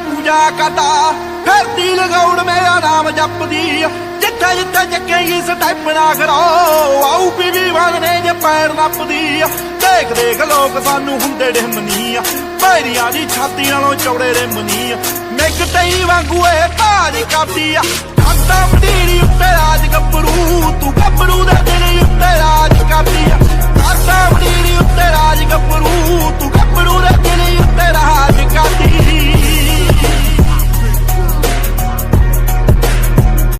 पूजा करदा फिरदी लगौड़ मेरा नाम जपदी जिथे जिथे चकेगी स्टैप ना करो आऊ पीवी वागने जे पैर नपदी देख देख लोग सानू हुंदे डिमनी पैरियां दी छाती नालों चौड़े रिमनी मिग टई वांगू ए ताज करदी आटा मडीरी उत्ते राज गब्बरू तू गब्बरू दे दिल उत्ते राज करदी आटा मडीरी